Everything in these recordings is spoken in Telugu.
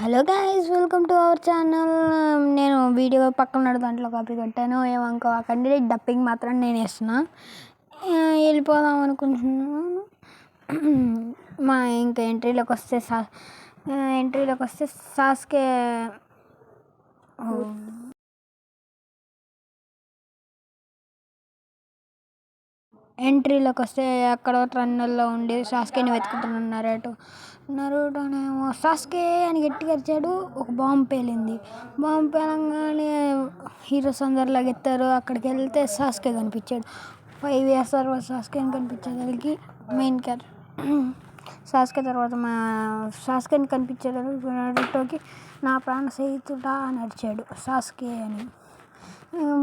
Hello guys, welcome to our channel. నేను వీడియో పక్కన దాంట్లో కాపీ కొట్టాను. ఏమనుకోకండి, డబ్బింగ్ మాత్రం నేను వేస్తున్నా. వెళ్ళిపోదాం అనుకుంటున్నాను. మా ఇంకా ఎంట్రీలోకి వస్తే సాస్కే ఎంట్రీలోకి వస్తే ఎక్కడో ట్రన్నల్లో ఉండి సాస్కేని వెతుకుతున్నారు. నరుటోనేమో సాస్కే అని గట్టిగా అరిచాడు. ఒక బాంబు పేలింది. బాంబు పేలంగానే హీరోస్ అందరు లాగెత్తారు. అక్కడికి వెళ్తే సాస్కే కనిపించాడు. 5 years తర్వాత సాస్కేని కనిపించేసరికి మెయిన్ క్యారెక్టర్ సాస్కే తర్వాత సాస్కేని కనిపించేసరికి నరుటోకి నా ప్రాణ స్నేహితుడా అని అరిచాడు సాస్కే అని.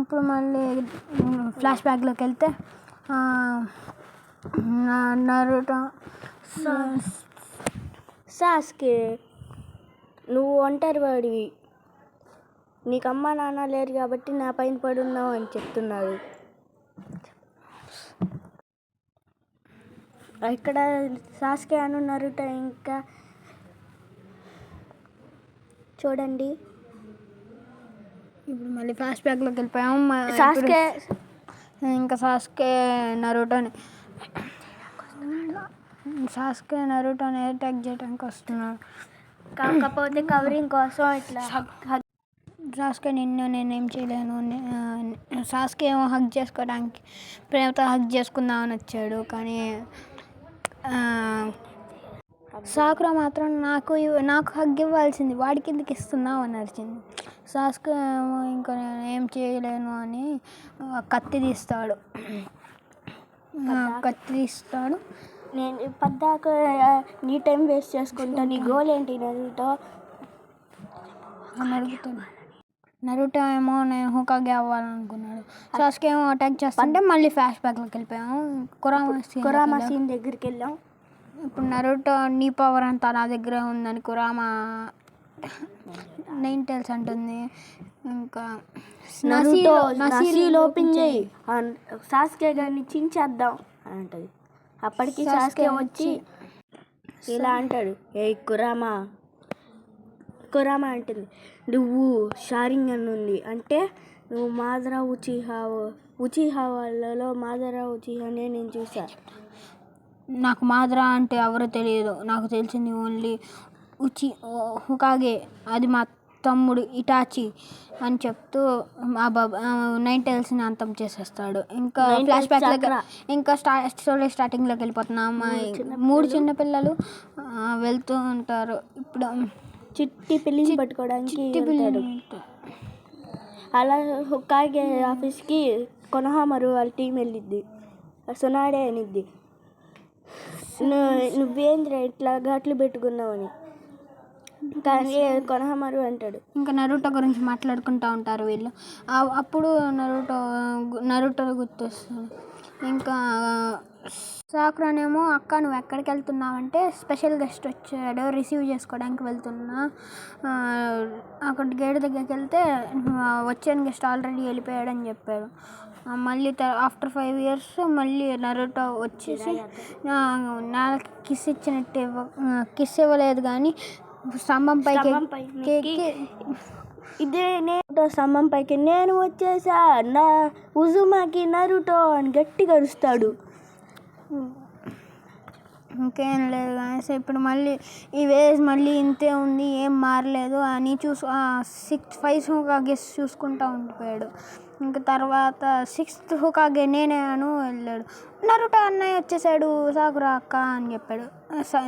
ఇప్పుడు మళ్ళీ ఫ్లాష్ బ్యాక్లోకి వెళ్తే నరుటో సాస్కే, నువ్వు ఒంటరి వాడివి, నీకు అమ్మ నాన్న లేరు కాబట్టి నా పైన పడున్నావు అని చెప్తున్నాడు. ఇక్కడ సాస్కే అను నరుటో ఇంకా చూడండి. ఇప్పుడు మళ్ళీ ఫ్లాష్ బ్యాక్లోకి వెళ్ళిపోయాం. సాస్కే నరుటోని అటాక్ చేయడానికి వస్తున్నాడు. కాకపోతే కవరింగ్ కోసం ఇట్లా సాస్కే నేనేం చేయలేను. సాస్కే ఏమో హగ్ చేసుకోవడానికి ప్రేమతో హగ్ చేసుకుందామని వచ్చాడు. కానీ సాకురా మాత్రం నాకు హగ్ ఇవ్వాల్సింది, వాడికి ఎందుకు ఇస్తున్నావు అని అరిచింది. సాస్కే ఏమో ఇంకా నేను ఏం చేయలేను అని కత్తి తీస్తాడు. నేను పద్దాక నీ టైం వేస్ట్ చేసుకుంటా, నీ గోల్ ఏంటి నరుటో అని అడుగుతాను. నరుటో ఏమో నేను హోకాగే అవ్వాలనుకున్నాడు. సాస్కే ఏమో అటాక్ చేస్తుంటే మళ్ళీ ఫ్లాష్ బ్యాక్లోకి వెళ్ళిపోయాము. కురామా సీన్ దగ్గరికి వెళ్ళాం. ఇప్పుడు నరుటో నీ పవర్ అంతా నా దగ్గరే ఉందని కురామా 9 tails అంటుంది. ఇంకా నసీలు ఓపెన్ చేయి, సాస్కే గారిని చించేద్దాం అంటది. అప్పటికి సాస్కే వచ్చి ఇలా అంటాడు, ఏ కురామా అంటుంది, నువ్వు షారింగ్ అని ఉంది అంటే నువ్వు మాదరా ఉచిహా వాళ్ళలో మాదరా ఉచిహానే నేను చూసా. నాకు మాదరా అంటే ఎవరో తెలియదు, నాకు తెలిసింది ఓన్లీ హోకాగే, అది మా తమ్ముడు ఇటాచి అని చెప్తూ 9 tailsని అంతం చేసేస్తాడు. ఇంకా ఫ్లాష్ బ్యాక్ ఇంకా స్టార్టింగ్లోకి వెళ్ళిపోతున్నాం. 3 చిన్నపిల్లలు వెళ్తూ ఉంటారు. ఇప్పుడు చిట్టి పిల్లిని పట్టుకోవడానికి అలా హోకాగే ఆఫీస్కి కొనహామరు వాళ్ళ టీం వెళ్ళిద్ది. సునాడే అనిద్ది, నువ్వేంద్ర ఇట్లా ఘాట్లు పెట్టుకున్నావని. కానీ కొనహామరు అంటాడు. ఇంకా నరుటో గురించి మాట్లాడుకుంటూ ఉంటారు వీళ్ళు. అప్పుడు నరుటో గుర్తొస్తుంది. ఇంకా సాకురానేమో, అక్క నువ్వు ఎక్కడికి వెళ్తున్నావంటే స్పెషల్ గెస్ట్ వచ్చాడు, రిసీవ్ చేసుకోవడానికి వెళ్తున్నా. అక్కడ గేట్ దగ్గరికి వెళ్తే వచ్చాను, గెస్ట్ ఆల్రెడీ వెళ్ళిపోయాడని చెప్పాడు. మళ్ళీ ఆఫ్టర్ 5 years మళ్ళీ నరుటో వచ్చేసి నాకి కిస్ ఇవ్వలేదు కానీ స్తంభం పైకి స్తంభం పైకి నేను వచ్చేసా, నా ఉజుమాకి నరుటో అని గట్టిగా అరుస్తాడు. ఇంకేం లేదు కానీ ఇప్పుడు మళ్ళీ ఈ వేజ్ మళ్ళీ ఇంతే ఉంది, ఏం మారలేదు అని 5th హోకాగే చూసుకుంటూ ఉండిపోయాడు. ఇంకా తర్వాత 6th హోకాగే నేనే అను వెళ్ళాడు. నరుటో అన్నయ్య వచ్చేసాడు, సాకురా అక్క అని చెప్పాడు.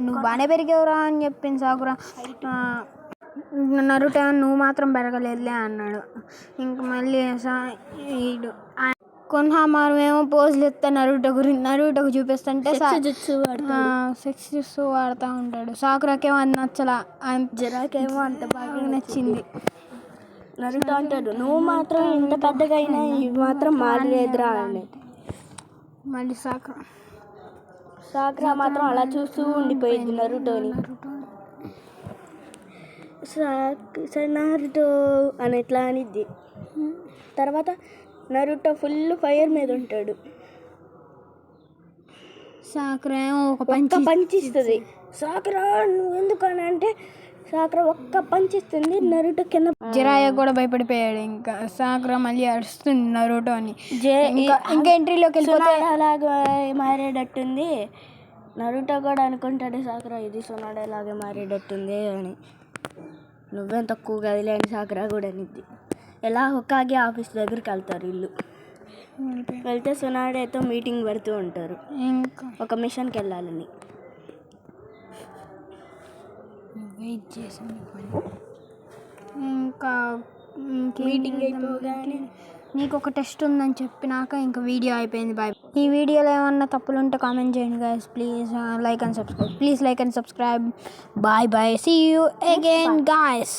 నువ్వు బాగానే పెరిగేవరా అని చెప్పింది సాకురా. నరుటో నువ్వు మాత్రం పెరగలేదులే అన్నాడు. ఇంక మళ్ళీ కొనహామారు ఏమో పోజులు ఎత్తే నరుటోకు చూపిస్తుంటే సెక్స్ జుట్సు వాడుతూ ఉంటాడు. సాకురాకేమో అది నచ్చలా, జరాకేమో అంత బాగా నచ్చింది. నరుటో అంటాడు, నువ్వు మాత్రం ఇంత పెద్దగా అయినా ఇవి మాత్రం మారలేదురా అని. మళ్ళీ సాకురా మాత్రం అలా చూస్తూ ఉండిపోయింది నరుటోని. నరుటో అని ఎట్లా అనిద్ది. తర్వాత నరుటో ఫుల్ ఫైర్ మీద ఉంటాడు. సాకురా ఒక పంచిస్తుంది. సాకురా నువ్వు ఎందుకని అంటే సాకురా ఒక్క పంచ్ ఇస్తుంది, నరుటో కింద జిరాయా కూడా భయపడిపోయాడు. ఇంకా సాకురా మళ్ళీ అరుస్తుంది నరుటో అని. ఇంకా ఎంట్రీలోకి వెళ్ళిపోతే అలాగా మారేటట్టుంది. నరుటో కూడా అనుకుంటాడు సాకురా ఇది సొనాడా లాగే మారేటట్టుంది అని. నువ్వేం తక్కువ కదిలే అని సాకురా కూడా అనిద్ది. ఎలా హొక్కాగి ఆఫీస్ దగ్గరికి వెళ్తారు ఇల్లు. వెళ్తే సొనాడాతో మీటింగ్ పెడుతూ ఉంటారు ఇంకా ఒక మిషన్కి వెళ్ళాలని. వెయిట్ చేసింది ఇంకా మీటింగ్ అయిపోగానే నీకు ఒక టెస్ట్ ఉందని చెప్పినాక ఇంకా వీడియో అయిపోయింది. బాయ్. ఈ వీడియోలో ఏమన్నా తప్పులు ఉంటే కామెంట్ చేయండి guys. Please like and subscribe. Bye bye. See you again guys.